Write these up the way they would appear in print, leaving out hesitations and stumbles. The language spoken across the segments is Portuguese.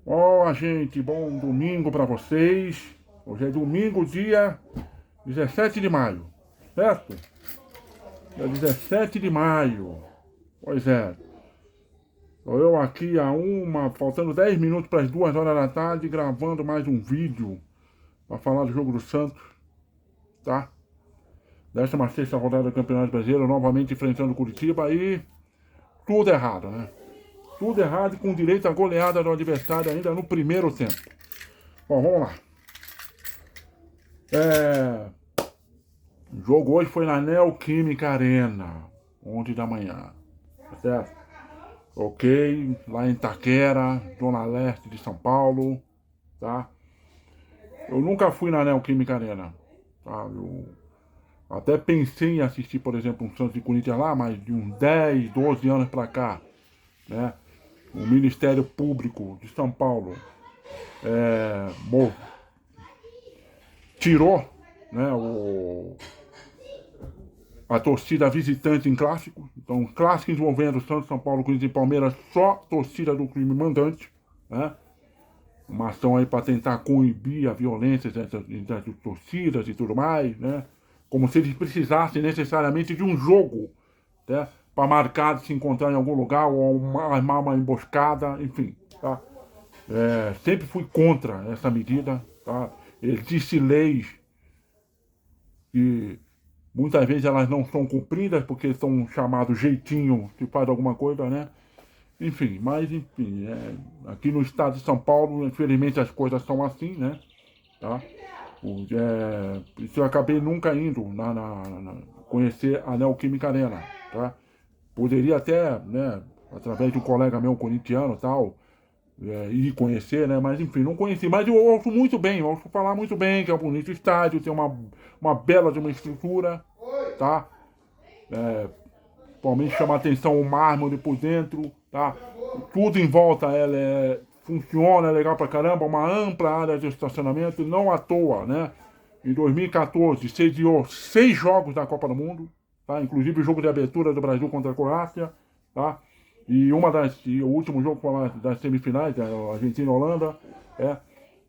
Ó, gente, bom domingo para vocês. Hoje é domingo, dia 17 de maio, certo? Dia 17 de maio. Pois é. Estou eu aqui faltando 10 minutos para as 2 horas da tarde, gravando mais um vídeo para falar do jogo do Santos, tá? 16ª rodada do Campeonato Brasileiro, novamente enfrentando o Curitiba e tudo errado, né? Tudo errado e com direito à goleada do adversário ainda no primeiro tempo. Bom, vamos lá. O jogo hoje foi na Neoquímica Arena, 11 da manhã, tá certo? Ok, lá em Itaquera, zona leste de São Paulo, tá? Eu nunca fui na Neoquímica Arena, tá? Eu até pensei em assistir, por exemplo, um Santos e Corinthians lá, mas de uns 10, 12 anos pra cá, né? O Ministério Público de São Paulo tirou, né, a torcida visitante em clássico. Então, clássico envolvendo Santos, São Paulo, Corinthians e Palmeiras, só torcida do time mandante, né? Uma ação aí para tentar coibir a violência entre as torcidas e tudo mais, né? Como se eles precisassem necessariamente de um jogo, né? Para marcar de se encontrar em algum lugar ou armar uma emboscada, enfim, tá? Sempre fui contra essa medida, tá? Existem leis que muitas vezes elas não são cumpridas porque são chamados jeitinho que faz alguma coisa, né? Enfim, mas enfim, aqui no estado de São Paulo, infelizmente as coisas são assim, né? Tá? Por isso eu acabei nunca indo conhecer a Neoquímica Arena, tá? Poderia até, né, através de um colega meu corintiano e tal, ir conhecer, né? Mas enfim, não conheci. Mas eu ouço muito bem, eu ouço falar muito bem, que é um bonito estádio, tem uma bela de uma estrutura, tá? Principalmente chama a atenção o mármore por dentro, tá? Tudo em volta funciona, é legal pra caramba, uma ampla área de estacionamento, não à toa, né? Em 2014 sediou 6 jogos da Copa do Mundo, tá? Inclusive o jogo de abertura do Brasil contra a Croácia, tá? E o último jogo foi das semifinais, a Argentina e Holanda,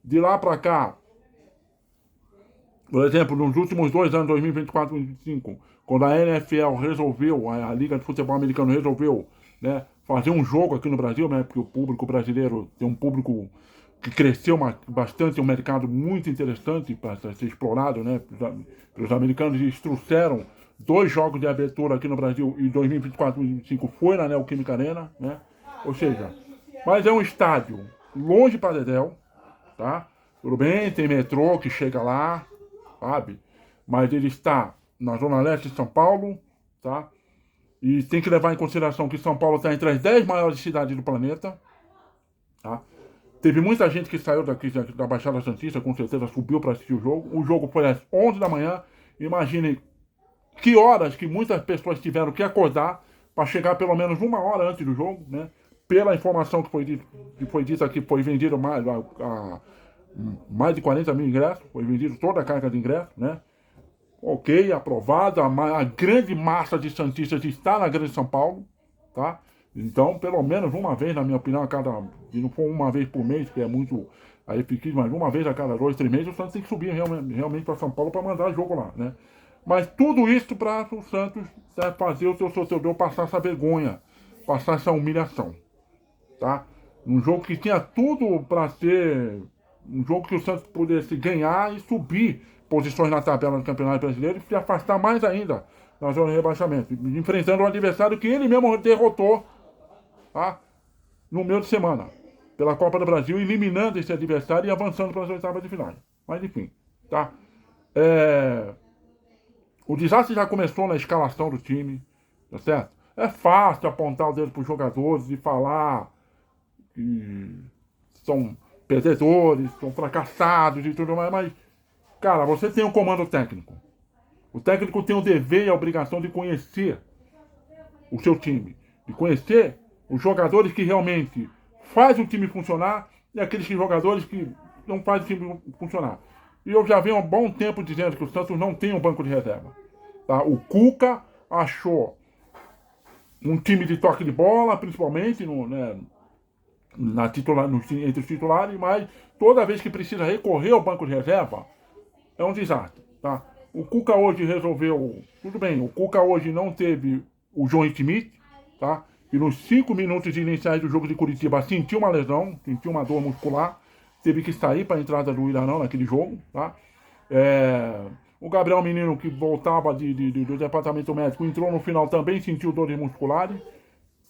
De lá pra cá, por exemplo, nos últimos 2 anos, 2024 e 2025, quando a NFL resolveu, a Liga de Futebol Americano resolveu, né, fazer um jogo aqui no Brasil, né, porque o público brasileiro tem um público que cresceu bastante, um mercado muito interessante para ser explorado, né, pelos americanos, e eles trouxeram 2 jogos de abertura aqui no Brasil em 2024 e 2025 foi na Neoquímica Arena, né, ou seja, mas é um estádio longe para Dedéu, tá? Tudo bem, tem metrô que chega lá, sabe? Mas ele está na zona leste de São Paulo, tá? E tem que levar em consideração que São Paulo está entre as 10 maiores cidades do planeta, tá? Teve muita gente que saiu daqui da Baixada Santista, com certeza subiu para assistir o jogo. O jogo foi às 11 da manhã. Imaginem que horas que muitas pessoas tiveram que acordar para chegar pelo menos 1 hora antes do jogo, né? Pela informação que foi dita que foi vendido mais de 40 mil ingressos, foi vendido toda a carga de ingressos, né? Ok, aprovado, a grande massa de santistas está na Grande São Paulo, tá? Então, pelo menos uma vez, na minha opinião, se não for uma vez por mês, que é muito aí fictício, mas uma vez a cada 2, 3 meses, o Santos tem que subir realmente para São Paulo para mandar jogo lá, né? Mas tudo isso para o Santos fazer o seu torcedor passar essa vergonha, passar essa humilhação, tá? Um jogo que tinha tudo para ser um jogo que o Santos pudesse ganhar e subir posições na tabela do Campeonato Brasileiro e se afastar mais ainda na zona de rebaixamento, enfrentando um adversário que ele mesmo derrotou, tá? No meio de semana, pela Copa do Brasil, eliminando esse adversário e avançando para as oitavas de final. Mas enfim, tá? O desastre já começou na escalação do time, tá certo? É fácil apontar o dedo para os jogadores e falar que são perdedores, são fracassados e tudo mais, mas, cara, você tem um comando técnico. O técnico tem o dever e a obrigação de conhecer o seu time, de conhecer os jogadores que realmente fazem o time funcionar e aqueles jogadores que não fazem o time funcionar. E eu já venho há um bom tempo dizendo que o Santos não tem um banco de reserva. Tá? O Cuca achou um time de toque de bola, principalmente, entre os titulares, mas toda vez que precisa recorrer ao banco de reserva, é um desastre, tá? O Cuca hoje resolveu, tudo bem, o Cuca hoje não teve o João Schmidt, tá? E nos 5 minutos iniciais do jogo de Curitiba sentiu uma lesão, sentiu uma dor muscular, teve que sair para a entrada do Ilharão naquele jogo, tá? O Gabriel Menino, que voltava do departamento médico, entrou no final, também sentiu dores musculares,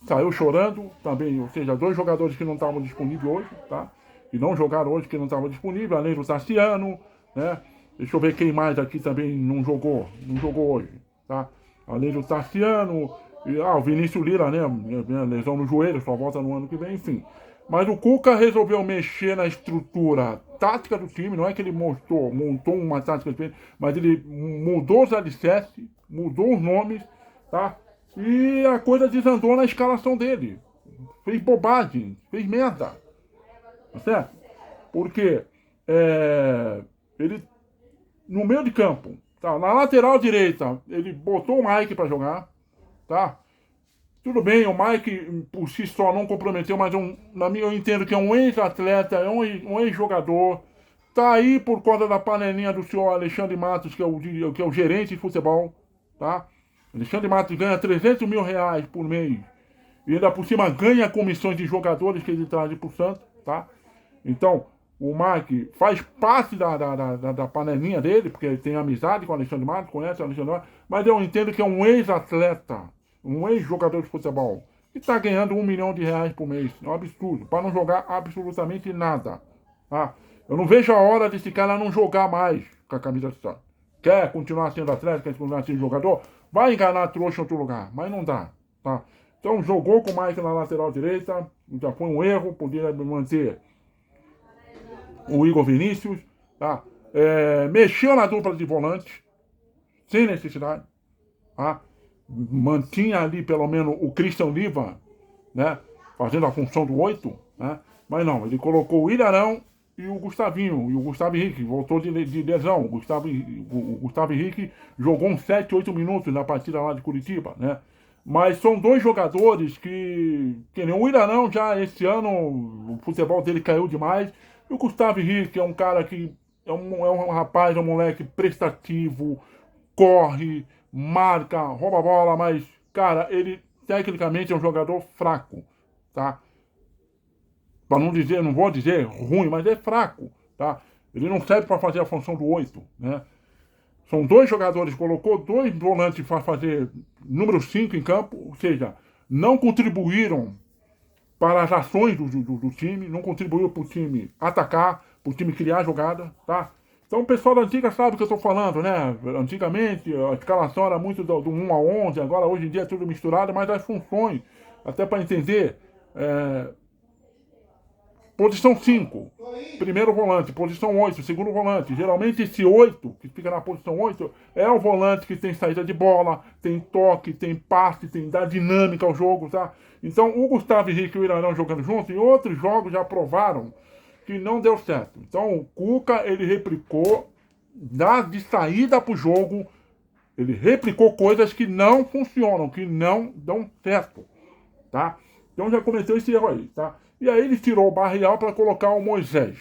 saiu chorando também, ou seja, 2 jogadores que não estavam disponíveis hoje, tá? E não jogaram hoje, que não estavam disponíveis, além do Tassiano, né? Deixa eu ver quem mais aqui também não jogou hoje, tá? Além do Tassiano, o Vinícius Lira, né? Lesão no joelho, só volta no ano que vem, enfim. Mas o Cuca resolveu mexer na estrutura tática do time, não é que ele montou uma tática diferente, mas ele mudou os alicerces, mudou os nomes, tá? E a coisa desandou na escalação dele. Fez bobagem, fez merda. Tá certo? Porque ele, no meio de campo, tá? Na lateral direita, ele botou o Mike para jogar, tá? Tudo bem, o Mike por si só não comprometeu, mas eu entendo que é um ex-atleta, é um ex-jogador. Tá aí por conta da panelinha do senhor Alexandre Matos, que é o gerente de futebol, tá? Alexandre Matos ganha 300 mil reais por mês. E ainda por cima ganha comissões de jogadores que ele traz pro Santos, tá? Então, o Mike faz parte da panelinha dele, porque ele tem amizade com o Alexandre Matos, conhece o Alexandre Matos, mas eu entendo que é um ex-atleta, um ex-jogador de futebol, que está ganhando R$1 milhão por mês. É um absurdo, para não jogar absolutamente nada. Tá? Eu não vejo a hora desse cara não jogar mais com a camisa do Santos. Quer continuar sendo atleta, quer continuar sendo jogador? Vai enganar trouxa em outro lugar, mas não dá. Tá? Então jogou com o Mike na lateral direita, já foi um erro, poderia manter o Igor Vinícius, tá? Mexeu na dupla de volantes, sem necessidade, tá? Mantinha ali pelo menos o Christian Liva, né? Fazendo a função do 8, né? Mas não, ele colocou o Ilharão e o Gustavinho, e o Gustavo Henrique, voltou de lesão. O Gustavo Henrique jogou uns 7, 8 minutos na partida lá de Curitiba, né? Mas são 2 jogadores que nem o Ilharão já esse ano, o futebol dele caiu demais. E o Gustavo Henrique é um cara que é um rapaz, é um moleque prestativo, corre, marca, rouba a bola, mas, cara, ele tecnicamente é um jogador fraco, tá? Para não dizer, não vou dizer ruim, mas é fraco, tá? Ele não serve para fazer a função do 8, né? São 2 jogadores, colocou 2 volantes para fazer número 5 em campo, ou seja, não contribuíram para as ações do time, não contribuiu para o time atacar, para o time criar jogada, tá? Então o pessoal da antiga sabe o que eu estou falando, né? Antigamente a escalação era muito do 1 a 11, agora hoje em dia é tudo misturado, mas as funções, até para entender, posição 5, primeiro volante, posição 8, segundo volante. Geralmente esse 8, que fica na posição 8, é o volante que tem saída de bola, tem toque, tem passe, dá dinâmica ao jogo, tá? Então o Gustavo Henrique e o Ilharão jogando juntos, em outros jogos já provaram que não deu certo. Então o Cuca, ele replicou, de saída pro jogo, ele replicou coisas que não funcionam, que não dão certo, tá? Então já cometeu esse erro aí, tá? E aí ele tirou o Barreal para colocar o Moisés,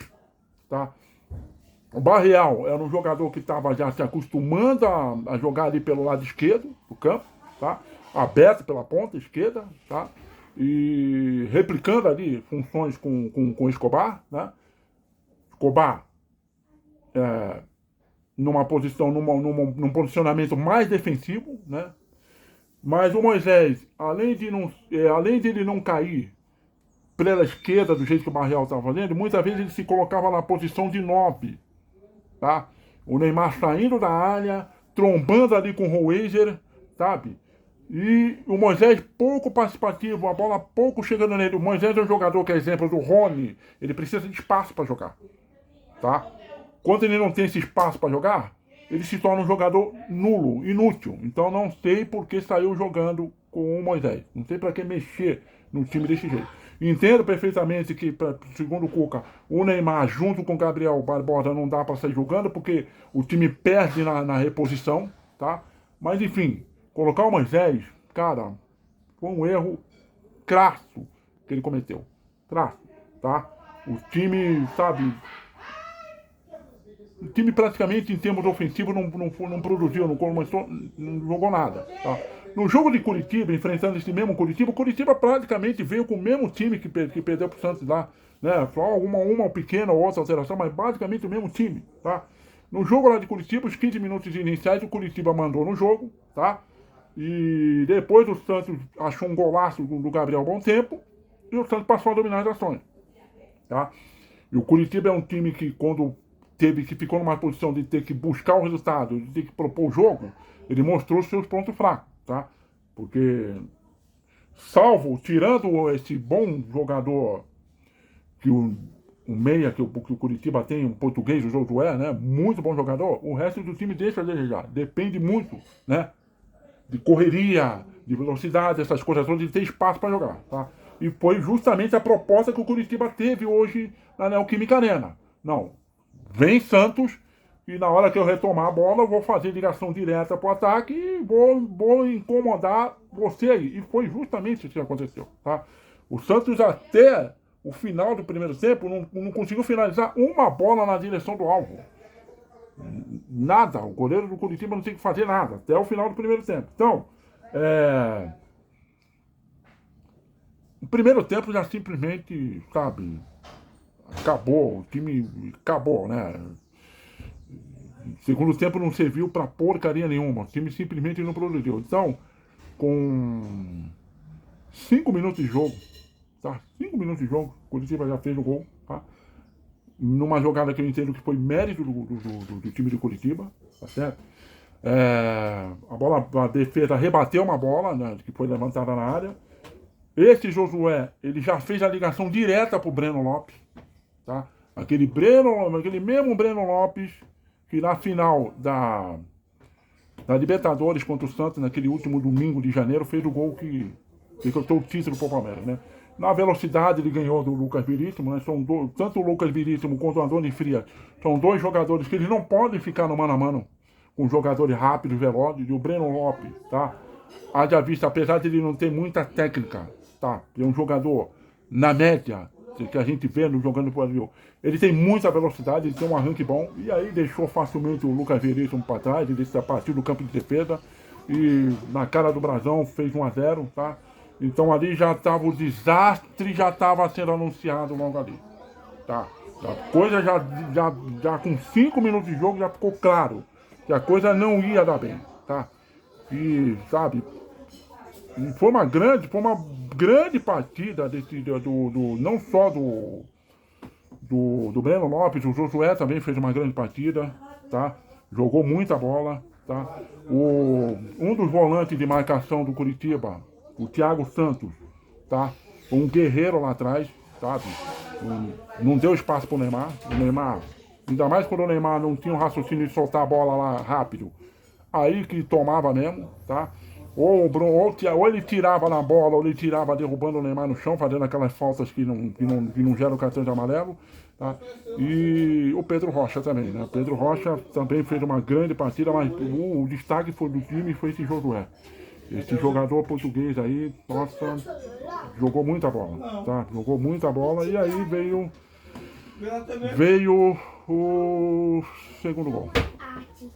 tá? O Barreal era um jogador que estava já se acostumando a jogar ali pelo lado esquerdo do campo, tá? Aberto pela ponta esquerda, tá? E replicando ali funções com o Escobar, né? Escobar numa posição, num posicionamento mais defensivo, né? Mas o Moisés, além de ele não cair pela esquerda do jeito que o Barreal estava fazendo, muitas vezes ele se colocava na posição de 9, tá? O Neymar saindo da área, trombando ali com o Roeger, sabe? E o Moisés pouco participativo, a bola pouco chegando nele. O Moisés é um jogador que é exemplo do Rony, ele precisa de espaço para jogar, tá? Quando ele não tem esse espaço para jogar, ele se torna um jogador nulo, inútil. Então não sei por que saiu jogando com o Moisés. Não sei para que mexer no time desse jeito. Entendo perfeitamente que, segundo o Cuca, o Neymar junto com o Gabriel Barbosa não dá para sair jogando, porque o time perde na reposição, tá? Mas enfim, colocar o Moisés, cara, foi um erro crasso que ele cometeu. Crasso. tá? O time, sabe, o time praticamente em termos ofensivos não produziu, não começou, não jogou nada, tá? No jogo de Curitiba, enfrentando esse mesmo Curitiba, o Curitiba praticamente veio com o mesmo time que perdeu pro Santos lá, né? Só uma pequena ou outra alteração, mas basicamente o mesmo time, tá? No jogo lá de Curitiba, os 15 minutos iniciais, o Curitiba mandou no jogo, tá? E depois o Santos achou um golaço do Gabriel Bom Tempo e o Santos passou a dominar as ações, tá? E o Curitiba é um time que quando ficou numa posição de ter que buscar o resultado, de ter que propor o jogo, ele mostrou os seus pontos fracos, tá? Porque, tirando esse bom jogador que o meia que o Curitiba tem, um português, o Josué, né? Muito bom jogador, o resto do time deixa a desejar. Depende muito, né? De correria, de velocidade, essas coisas todas, de ter espaço para jogar, tá? E foi justamente a proposta que o Curitiba teve hoje na Neoquímica Arena. Não, vem Santos e na hora que eu retomar a bola eu vou fazer ligação direta pro ataque e vou incomodar você aí. E foi justamente isso que aconteceu, tá? O Santos até o final do primeiro tempo não conseguiu finalizar uma bola na direção do alvo. Nada, o goleiro do Curitiba não tem que fazer nada, até o final do primeiro tempo. Então, o primeiro tempo já simplesmente, sabe, acabou, o time acabou, né? Segundo tempo não serviu pra porcaria nenhuma, o time simplesmente não produziu. Então, com 5 minutos de jogo, tá? 5 minutos de jogo, o Curitiba já fez o gol, tá? Numa jogada que eu entendo que foi mérito do time do Curitiba, tá certo? A defesa rebateu uma bola, né, que foi levantada na área. Esse Josué, ele já fez a ligação direta pro Breno Lopes, tá? Aquele mesmo Breno Lopes, que na final da Libertadores contra o Santos, naquele último domingo de janeiro, fez o gol que conquistou o título pro Palmeiras, né? Na velocidade ele ganhou do Lucas Veríssimo, né? Tanto o Lucas Veríssimo quanto o Andoni Frias são dois jogadores que eles não podem ficar no mano a mano com jogadores rápidos, velozes. E o Breno Lopes, tá? Haja vista, apesar de ele não ter muita técnica, tá? Ele é um jogador na média que a gente vê jogando pro Brasil. Ele tem muita velocidade, ele tem um arranque bom, e aí deixou facilmente o Lucas Veríssimo para trás, ele partiu do campo de defesa e na cara do Brasão fez 1-0, tá? Então ali já estava o desastre, já estava sendo anunciado logo ali, tá? A coisa já com 5 minutos de jogo já ficou claro que a coisa não ia dar bem, tá? E, sabe, foi uma grande partida não só do Breno Lopes, o Josué também fez uma grande partida, tá? Jogou muita bola, tá? Um dos volantes de marcação do Curitiba, o Thiago Santos, tá? Um guerreiro lá atrás, sabe? Não deu espaço pro Neymar. O Neymar, ainda mais quando o Neymar não tinha o raciocínio de soltar a bola lá rápido. Aí que tomava mesmo, tá? Ou ele tirava na bola, ou ele tirava derrubando o Neymar no chão, fazendo aquelas faltas que não geram cartão de amarelo, tá? E o Pedro Rocha também, né? O Pedro Rocha também fez uma grande partida, mas o destaque foi do time foi esse Josué. Esse jogador português aí, nossa, jogou muita bola, tá? Jogou muita bola e aí veio o segundo gol,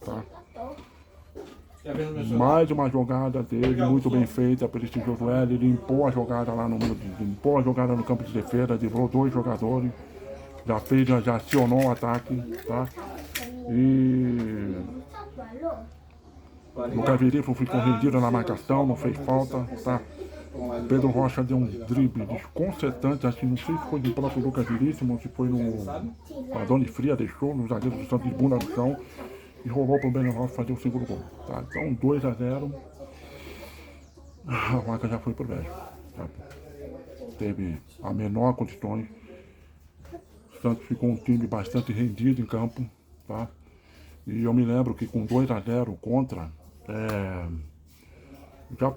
tá? Mais uma jogada dele, muito bem feita por esse Josué. Ele limpou a jogada lá no campo de defesa, driblou 2 jogadores, já acionou o ataque, tá? E o Lucas Veríssimo foi corrigido na marcação, não fez falta, tá? Pedro Rocha deu um drible desconcertante, acho que não sei se foi do próprio Lucas Veríssimo, se foi no Andoni Frias, deixou no zagueiro do Santos de bunda no chão e rolou pro Breno Lopes fazer o segundo gol, tá? Então 2-0, a vaca já foi pro Bélgica, tá? Teve a menor condições, o Santos ficou um time bastante rendido em campo, tá? E eu me lembro que com 2-0 contra, já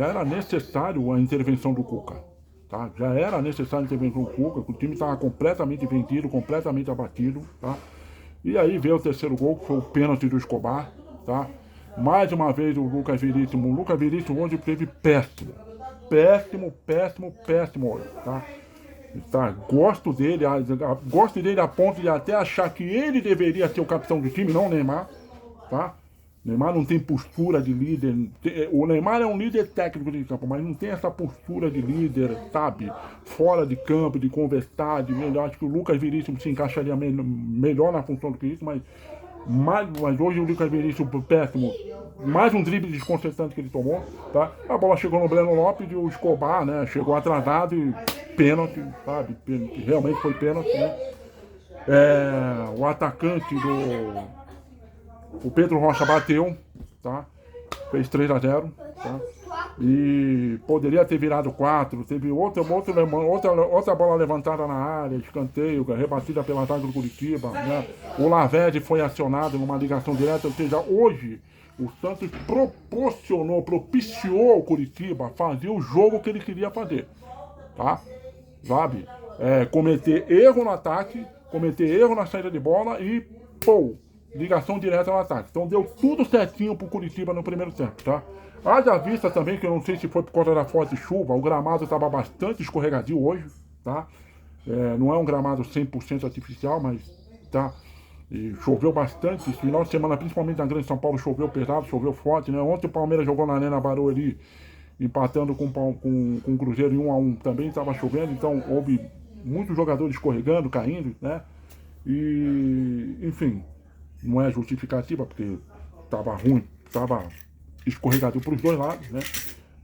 era necessário a intervenção do Cuca, tá? Já era necessário a intervenção do Cuca, que o time estava completamente vendido, completamente abatido, tá? E aí veio o terceiro gol, que foi o pênalti do Escobar, tá? Mais uma vez o Lucas Veríssimo hoje teve péssimo hoje, tá? Tá? Gosto dele, gosto dele a ponto de até achar que ele deveria ser o capitão do time, não o Neymar, tá? O Neymar não tem postura de líder. O Neymar é um líder técnico de campo, mas não tem essa postura de líder, sabe? Fora de campo, de conversar. Eu acho que o Lucas Veríssimo se encaixaria melhor na função do que isso, mas hoje o Lucas Veríssimo, péssimo. Mais um drible desconcertante que ele tomou, tá? A bola chegou no Breno Lopes e o Escobar, né? Chegou atrasado e pênalti, sabe? Realmente foi pênalti, né? O atacante o Pedro Rocha bateu, tá? Fez 3-0, tá? E poderia ter virado 4. Teve outra bola levantada na área, escanteio, rebatida pela zaga do Curitiba, né? O Laverde foi acionado numa ligação direta, ou seja, hoje o Santos propiciou ao Curitiba fazer o jogo que ele queria fazer, tá? Sabe? Cometer erro no ataque, cometer erro na saída de bola e, ligação direta no ataque. Então deu tudo certinho pro Curitiba no primeiro tempo, tá? Haja vista também, que eu não sei se foi por conta da forte chuva, o gramado estava bastante escorregadio hoje, tá? Não é um gramado 100% artificial, mas tá. E choveu bastante, esse final de semana, principalmente na Grande São Paulo, choveu pesado, choveu forte, né? Ontem o Palmeiras jogou na Arena Barueri, empatando com o Cruzeiro em 1-1, também estava chovendo, então houve muitos jogadores escorregando, caindo, né? E, enfim, não é justificativa, porque estava ruim, estava escorregadio para os dois lados, né?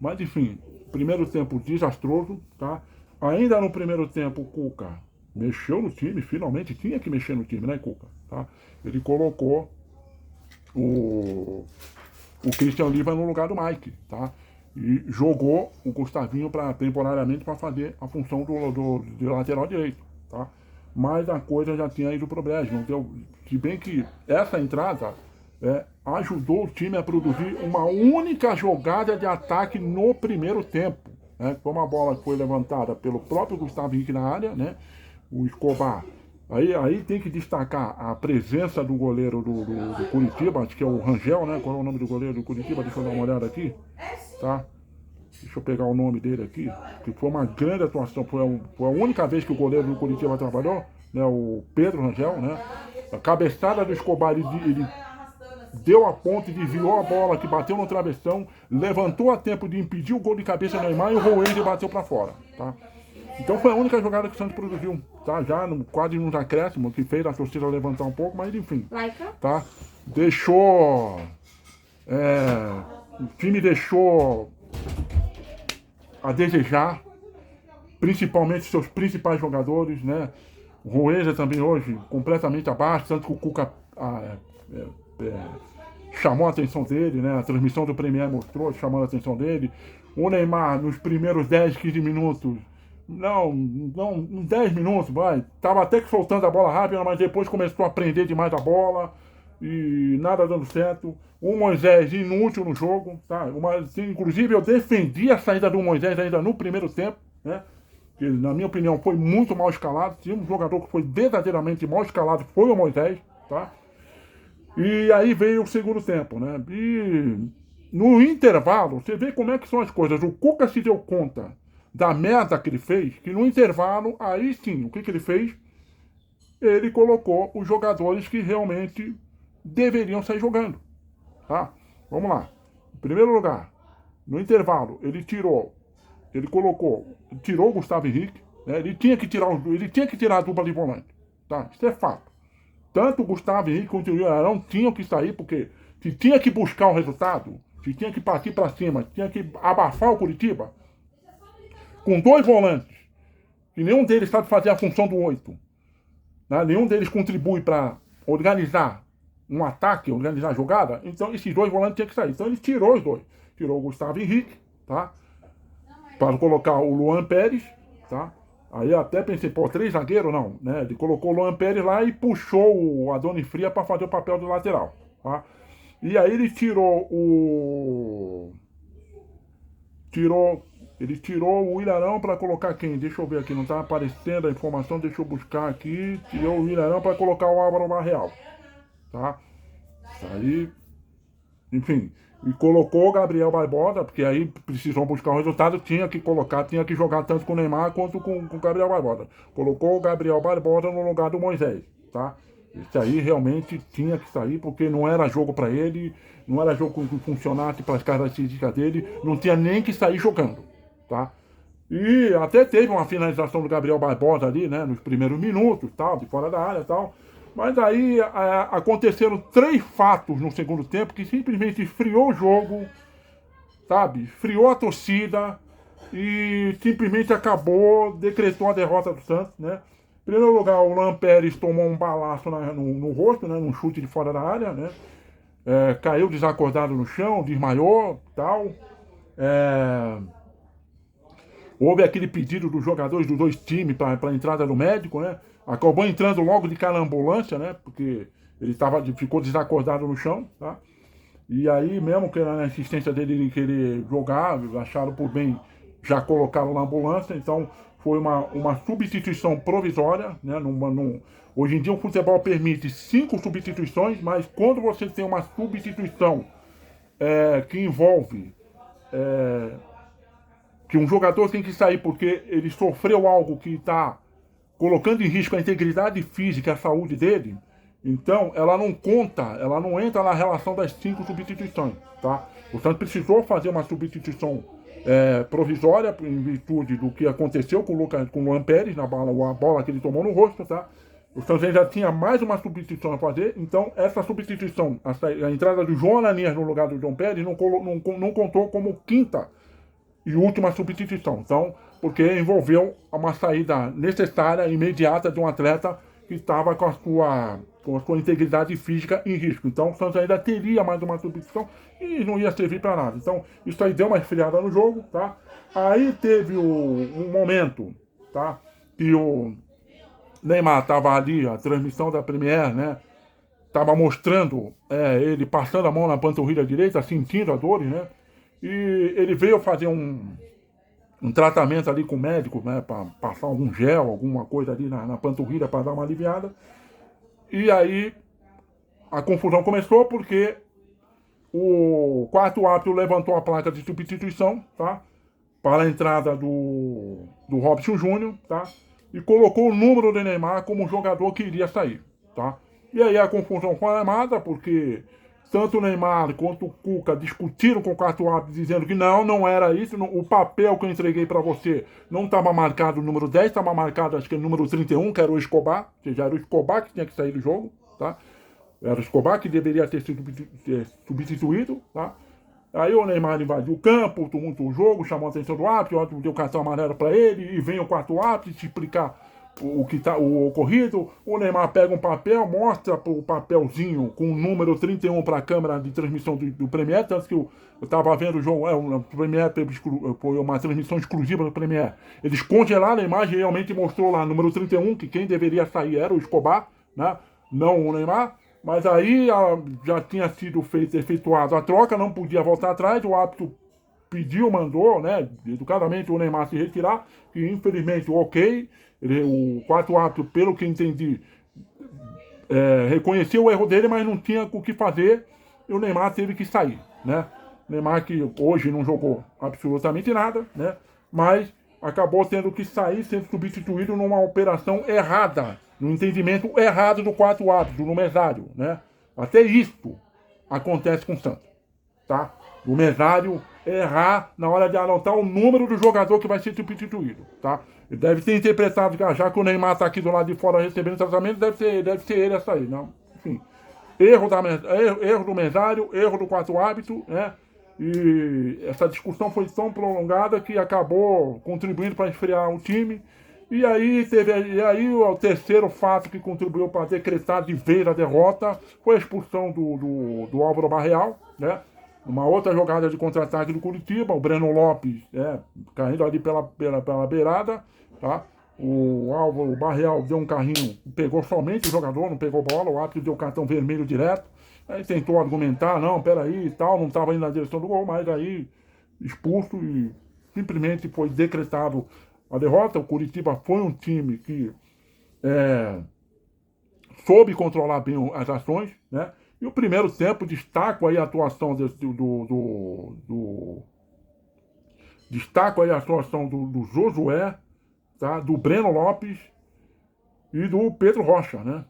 Mas, enfim, primeiro tempo desastroso, tá? Ainda no primeiro tempo, o Cuca mexeu no time, finalmente tinha que mexer no time, né, Cuca? Tá? Ele colocou o Christian Oliva no lugar do Mike, tá? E jogou o Gustavinho temporariamente para fazer a função de lateral direito, tá? Mas a coisa já tinha ido pro brejo, não deu, se bem que essa entrada ajudou o time a produzir uma única jogada de ataque no primeiro tempo, né? Como a bola foi levantada pelo próprio Gustavo Henrique na área, né? O Escobar. Aí tem que destacar a presença do goleiro do Curitiba, acho que é o Rangel, né? Qual é o nome do goleiro do Curitiba? Deixa eu dar uma olhada aqui, tá? Deixa eu pegar o nome dele aqui, que foi uma grande atuação, foi a única vez que o goleiro do Curitiba trabalhou, né? O Pedro Rangel, né? A cabeçada do Escobar, ele deu a ponta, desviou a bola, que bateu no travessão, levantou a tempo de impedir o gol de cabeça do Neymar e o Roende bateu para fora, tá? Então foi a única jogada que o Santos produziu, tá? Já quase nos acréscimos, que fez a torcida levantar um pouco, mas enfim, tá? Deixou... o time deixou a desejar, principalmente seus principais jogadores, né? O Roeza também hoje completamente abaixo, tanto que o Cuca chamou a atenção dele, né? A transmissão do Premier mostrou, chamando a atenção dele. O Neymar, nos primeiros 10, 15 minutos, não, 10 minutos, tava até que soltando a bola rápida, mas depois começou a prender demais a bola e nada dando certo. O Moisés inútil no jogo, tá? Inclusive eu defendi a saída do Moisés ainda no primeiro tempo, né? Que na minha opinião foi muito mal escalado. Tinha um jogador que foi verdadeiramente mal escalado, foi o Moisés, tá? E aí veio o segundo tempo, né? E no intervalo, você vê como é que são as coisas. O Cuca se deu conta da merda que ele fez, que no intervalo, aí sim, o que ele fez? Ele colocou os jogadores que realmente deveriam sair jogando, tá? Vamos lá. Em primeiro lugar, no intervalo, ele tirou o Gustavo Henrique, né? Ele tinha que tirar a dupla de volante, tá? Isso é fato. Tanto o Gustavo Henrique quanto o Ilharão tinham que sair, porque se tinha que buscar um resultado, se tinha que partir para cima, tinha que abafar o Curitiba, com dois volantes, e nenhum deles sabe fazer a função do 8, né? Nenhum deles contribui para organizar um ataque, organizar a jogada, então esses dois volantes tinham que sair. Então ele tirou os dois. Tirou o Gustavo Henrique, tá? Para colocar o Luan Pérez, tá? Aí eu até pensei, 3 zagueiros não, né? Ele colocou o Luan Pérez lá e puxou o Adonis Fria para fazer o papel de lateral, tá? E aí ele tirou o Ilharão para colocar quem? Deixa eu ver aqui, não tá aparecendo a informação, deixa eu buscar aqui. Tirou o Ilharão para colocar o Álvaro Barreal, tá? Aí, enfim, e colocou o Gabriel Barbosa, porque aí precisou buscar o resultado, tinha que colocar, tinha que jogar tanto com o Neymar quanto com o Gabriel Barbosa. Colocou o Gabriel Barbosa no lugar do Moisés, tá? Isso aí realmente tinha que sair, porque não era jogo para ele, não era jogo que funcionasse para as características dele, não tinha nem que sair jogando, tá? E até teve uma finalização do Gabriel Barbosa ali, né, nos primeiros minutos, tal, de fora da área e tal. Mas aí aconteceram 3 fatos no segundo tempo que simplesmente esfriou o jogo, sabe? Esfriou a torcida e simplesmente acabou, decretou a derrota do Santos, né? Em primeiro lugar, o Luan Pérez tomou um balaço no rosto, né, num chute de fora da área, né? Caiu desacordado no chão, desmaiou, tal. É, houve aquele pedido dos jogadores dos 2 times para a entrada do médico, né? Acabou entrando logo de cara na ambulância, né? Porque ele ficou desacordado no chão, tá? E aí, mesmo que na insistência dele querer jogar, acharam por bem já colocá-lo na ambulância. Então, foi uma substituição provisória, né? Hoje em dia o futebol permite 5 substituições, mas quando você tem uma substituição que envolve que um jogador tem que sair porque ele sofreu algo que está colocando em risco a integridade física e a saúde dele, então ela não conta, ela não entra na relação das 5 substituições, tá? O Santos precisou fazer uma substituição provisória em virtude do que aconteceu com o Luan Pérez, a bola que ele tomou no rosto, tá? O Santos já tinha mais uma substituição a fazer, então essa substituição, a entrada do João Ananias no lugar do João Pérez não contou como quinta e última substituição. Então, porque envolveu uma saída necessária, imediata de um atleta que estava com a sua integridade física em risco. Então, o Santos ainda teria mais uma substituição e não ia servir para nada. Então, isso aí deu uma esfriada no jogo, tá? Aí teve um momento, tá? Que o Neymar estava ali, a transmissão da Premier, né? Estava mostrando ele passando a mão na panturrilha direita, sentindo a dor, né? E ele veio fazer um tratamento ali com o médico, né, para passar algum gel, alguma coisa ali na panturrilha para dar uma aliviada. E aí a confusão começou porque o quarto árbitro levantou a placa de substituição, tá? Para a entrada do Robson Júnior, tá? E colocou o número do Neymar como jogador que iria sair, tá? E aí a confusão foi armada porque tanto o Neymar quanto o Cuca discutiram com o quarto árbitro dizendo que não era isso, o papel que eu entreguei para você não estava marcado o número 10, estava marcado acho que o número 31, que era o Escobar, ou seja, era o Escobar que tinha que sair do jogo, tá? Era o Escobar que deveria ter sido substituído, tá? Aí o Neymar invadiu o campo, tumultuou o jogo, chamou a atenção do árbitro, o árbitro deu cartão amarelo para ele, e vem o quarto árbitro te explicar o ocorrido. O Neymar pega um papel, mostra o papelzinho com o número 31 para a câmera de transmissão do Premier, tanto que eu estava vendo o jogo, o Premier foi uma transmissão exclusiva do Premier. Eles congelaram a imagem e realmente mostrou lá o número 31, que quem deveria sair era o Escobar, né? Não o Neymar. Mas aí já tinha sido efetuada a troca, não podia voltar atrás, o árbitro pediu, mandou, né, educadamente o Neymar se retirar, que infelizmente, ok, o quarto árbitro, pelo que entendi, reconheceu o erro dele, mas não tinha o que fazer, e o Neymar teve que sair, né? Neymar que hoje não jogou absolutamente nada, né, mas acabou tendo que sair, sendo substituído numa operação errada, no entendimento errado do quarto árbitro, no mesário, né? Até isso acontece com o Santos, tá? O mesário errar na hora de anotar o número do jogador que vai ser substituído, tá? Ele deve ter interpretado que já que o Neymar tá aqui do lado de fora recebendo tratamento, deve ser ele a sair, não? Enfim, erro do mesário, erro do quarto árbitro, né? E essa discussão foi tão prolongada que acabou contribuindo para esfriar o time. E aí o terceiro fato que contribuiu para decretar de vez a derrota foi a expulsão do Álvaro Barreal, né? Uma outra jogada de contra-ataque do Curitiba, o Breno Lopes caindo ali pela beirada, tá? O Barreal deu um carrinho, pegou somente o jogador, não pegou bola, o árbitro deu cartão vermelho direto, aí tentou argumentar, não, peraí e tal, não estava indo na direção do gol, mas aí expulso e simplesmente foi decretado a derrota. O Curitiba foi um time que soube controlar bem as ações, né? E o primeiro tempo, destaco aí a atuação destaco aí a atuação do Josué, tá? Do Breno Lopes e do Pedro Rocha, né?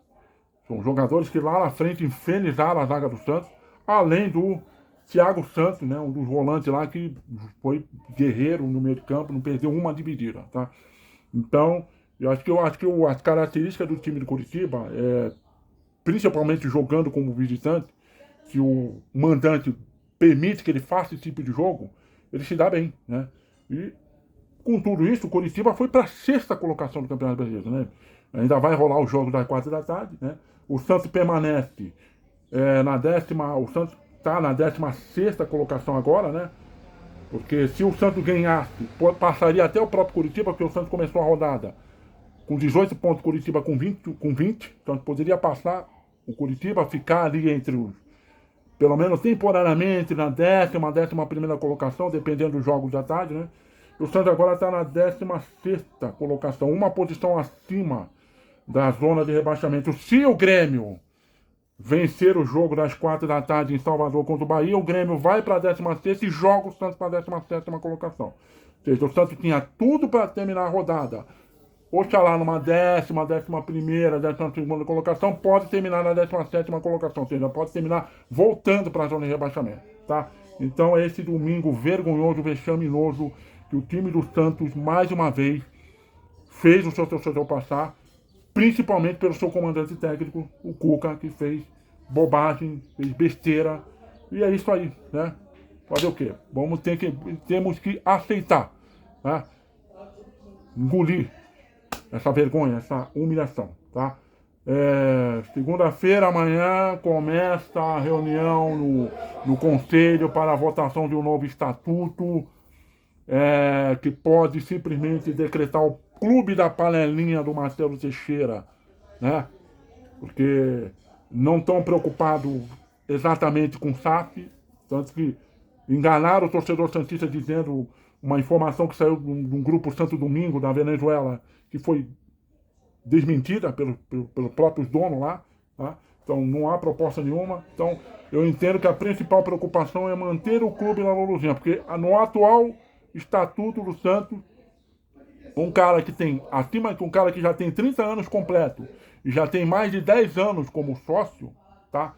São jogadores que lá na frente infelizaram a zaga do Santos, além do Thiago Santos, né? Um dos volantes lá que foi guerreiro no meio de campo, não perdeu uma dividida, tá? Então, eu acho que as características do time de Curitiba, principalmente jogando como visitante, que o mandante permite que ele faça esse tipo de jogo, ele se dá bem, né? E com tudo isso, o Curitiba foi para a sexta colocação do Campeonato Brasileiro, né? Ainda vai rolar o jogo das 4 da tarde, né? O Santos permanece na décima, o Santos está na 16ª colocação agora, né? Porque se o Santos ganhasse, passaria até o próprio Curitiba, porque o Santos começou a rodada com 18 pontos, Curitiba com 20, então poderia passar o Curitiba, ficar ali entre os, pelo menos temporariamente, na 11ª colocação, dependendo dos jogos da tarde, né? O Santos agora está na 16ª colocação, uma posição acima da zona de rebaixamento. Se o Grêmio vencer o jogo das 4 da tarde em Salvador contra o Bahia, o Grêmio vai para a 16ª e joga o Santos para a 17ª colocação. Ou seja, o Santos tinha tudo para terminar a rodada. Oxalá numa 10ª, 11ª, 12ª colocação, pode terminar na 17ª colocação. Ou seja, pode terminar voltando para a zona de rebaixamento, tá? Então, esse domingo vergonhoso, vexaminoso, que o time do Santos, mais uma vez, fez o seu torcedor passar, principalmente pelo seu comandante técnico, o Cuca, que fez bobagem, fez besteira, e é isso aí, né? Fazer o quê? Temos que aceitar, né? Engolir essa vergonha, essa humilhação, tá? Segunda-feira, amanhã, começa a reunião no Conselho para a votação de um novo estatuto, que pode simplesmente decretar o clube da panelinha do Marcelo Teixeira, né? Porque não estão preocupados exatamente com o SAF, tanto que enganaram o torcedor santista dizendo uma informação que saiu de um grupo Santo Domingo da Venezuela, que foi desmentida pelos próprios donos lá, tá? Então não há proposta nenhuma. Então eu entendo que a principal preocupação é manter o clube na Luluzinha, porque no atual estatuto do Santos, um cara que já tem 30 anos completo e já tem mais de 10 anos como sócio, tá?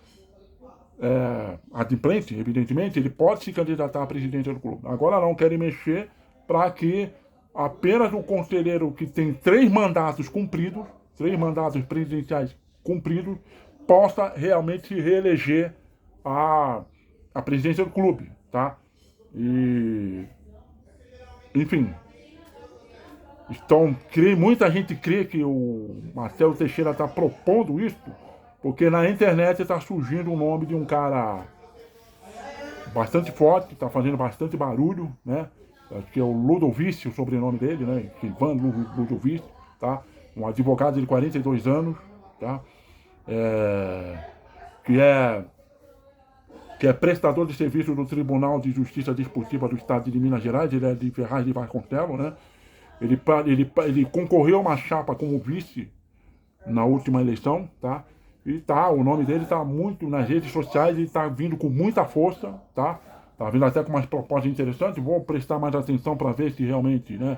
Adimplente, evidentemente, ele pode se candidatar a presidente do clube. Agora não querem mexer para que apenas o conselheiro que tem 3 mandatos cumpridos, 3 mandatos presidenciais cumpridos, possa realmente se reeleger a presidência do clube, tá? Enfim, então, muita gente crê que o Marcelo Teixeira está propondo isso, porque na internet está surgindo o nome de um cara bastante forte, que está fazendo bastante barulho, né? Acho que é o Ludovici, o sobrenome dele, né? Ivan Ludovici, tá? Um advogado de 42 anos, tá? Que é prestador de serviço do Tribunal de Justiça Desportiva do Estado de Minas Gerais, ele é de Ferraz de Vasconcelos, né? Ele concorreu a uma chapa como vice na última eleição, tá? E o nome dele tá muito nas redes sociais e tá vindo com muita força, tá? Tá vindo até com umas propostas interessantes, vou prestar mais atenção para ver se realmente, né?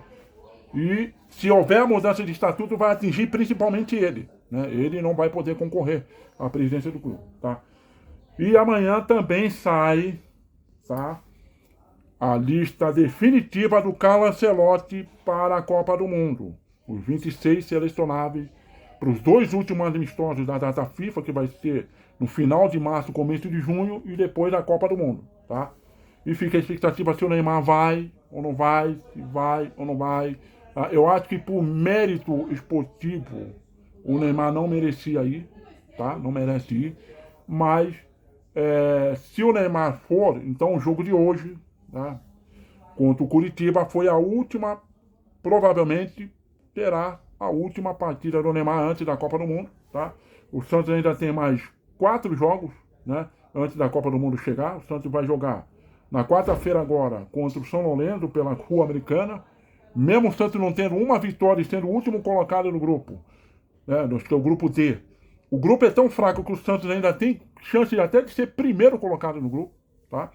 E se houver mudança de estatuto, vai atingir principalmente ele, né? Ele não vai poder concorrer à presidência do clube, tá? E amanhã também sai, tá? A lista definitiva do Carlo Ancelotti para a Copa do Mundo. Os 26 selecionáveis para os 2 últimos amistosos da data FIFA, que vai ser no final de março, começo de junho, e depois da Copa do Mundo, tá? E fica a expectativa se o Neymar vai ou não vai, se vai ou não vai. Eu acho que por mérito esportivo, o Neymar não merecia ir, tá? Não merece ir. Mas, se o Neymar for, então o jogo de hoje, tá? Contra o Curitiba foi a última, provavelmente terá a última partida do Neymar antes da Copa do Mundo, tá? O Santos ainda tem mais 4 jogos, né? Antes da Copa do Mundo chegar. O Santos vai jogar na quarta-feira agora contra o São Lourenço pela Sul-Americana. Mesmo o Santos não tendo uma vitória e sendo o último colocado no grupo, né? Que é o grupo D. O grupo é tão fraco que o Santos ainda tem chance até de ser primeiro colocado no grupo, tá?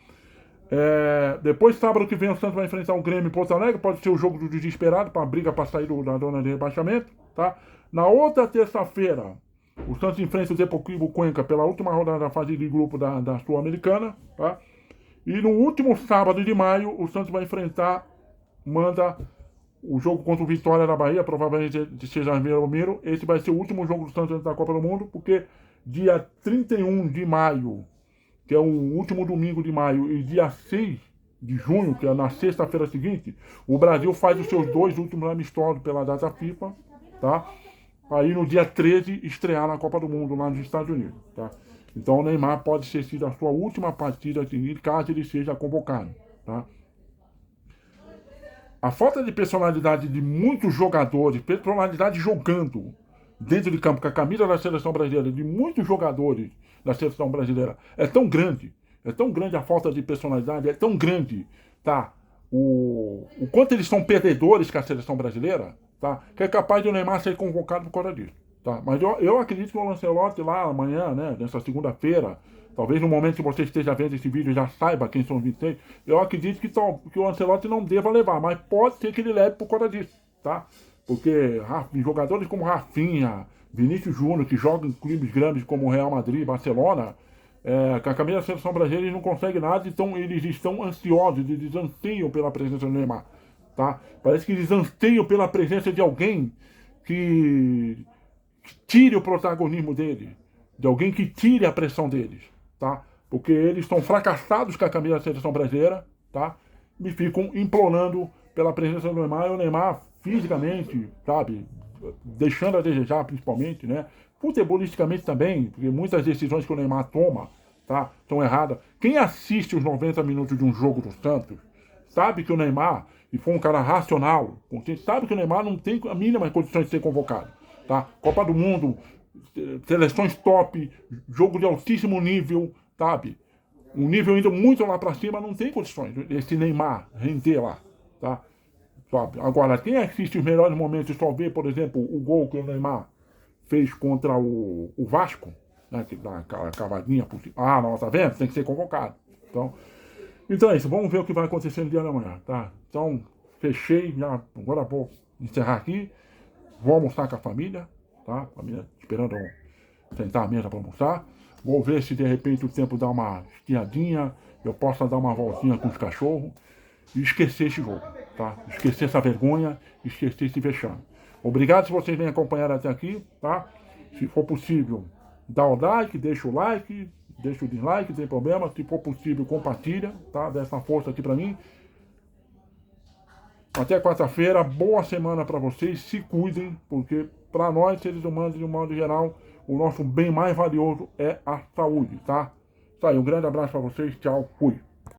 Depois, sábado que vem, o Santos vai enfrentar o Grêmio em Porto Alegre. Pode ser o jogo do desesperado, para a briga para sair da zona de rebaixamento, tá? Na outra terça-feira, o Santos enfrenta o Deportivo Cuenca pela última rodada da fase de grupo da Sul-Americana, tá? E no último sábado de maio, o Santos vai manda o jogo contra o Vitória da Bahia, provavelmente de César Miro. Esse vai ser o último jogo do Santos antes da Copa do Mundo, porque dia 31 de maio, que é o último domingo de maio, e dia 6 de junho, que é na sexta-feira seguinte, o Brasil faz os seus 2 últimos amistosos pela data FIFA, tá? Aí no dia 13 estrear na Copa do Mundo lá nos Estados Unidos, tá? Então o Neymar pode ser sido a sua última partida, caso ele seja convocado, tá? A falta de personalidade de muitos jogadores, personalidade jogando dentro de campo com a camisa da seleção brasileira, de muitos jogadores da seleção brasileira, é tão grande a falta de personalidade, é tão grande, tá? O quanto eles são perdedores com a seleção brasileira, tá? Que é capaz de o Neymar ser convocado por causa disso, tá? Mas eu acredito que o Lancelotti lá amanhã, né, nessa segunda-feira, talvez no momento que você esteja vendo esse vídeo já saiba quem são os 26, eu acredito que o Ancelotti não deva levar, mas pode ser que ele leve por causa disso, tá? Porque jogadores como Rafinha, Vinícius Júnior, que jogam em clubes grandes como Real Madrid, Barcelona, com a camisa da seleção brasileira eles não conseguem nada, então eles estão ansiosos, eles anseiam pela presença do Neymar, tá? Parece que eles anseiam pela presença de alguém que tire o protagonismo deles, de alguém que tire a pressão deles, tá? Porque eles estão fracassados com a camisa da seleção brasileira, tá? E ficam implorando pela presença do Neymar, e o Neymar fisicamente, sabe, deixando a desejar principalmente, né? Futebolisticamente também, porque muitas decisões que o Neymar toma, tá, estão erradas. Quem assiste os 90 minutos de um jogo do Santos sabe que o Neymar, e foi um cara racional, sabe que o Neymar não tem a mínima condição de ser convocado, tá? Copa do Mundo, seleções top, jogo de altíssimo nível, sabe? Um nível indo muito lá pra cima, não tem condições esse Neymar render lá, tá? Sabe? Agora, quem assiste os melhores momentos só vê, por exemplo, o gol que o Neymar fez contra o Vasco, né? Que dá aquela cavadinha por cima. Ah, não, tá vendo? Tem que ser convocado. Então é isso, vamos ver o que vai acontecer no dia da manhã, tá? Então, fechei, já, agora vou encerrar aqui, vou almoçar com a família, tá? A família esperando sentar à mesa para almoçar. Vou ver se de repente o tempo dá uma estiadinha, eu possa dar uma voltinha com os cachorros e esquecer esse jogo, tá? Esquecer essa vergonha, esquecer esse vexame. Obrigado se vocês vêm acompanhar até aqui, tá? Se for possível, dá o like, deixa o like, deixa o dislike, não tem problema. Se for possível, compartilha, tá? Dá essa força aqui pra mim. Até quarta-feira, boa semana pra vocês, se cuidem, porque pra nós, seres humanos, de um modo geral, o nosso bem mais valioso é a saúde, tá? Tá aí, um grande abraço pra vocês, tchau, fui.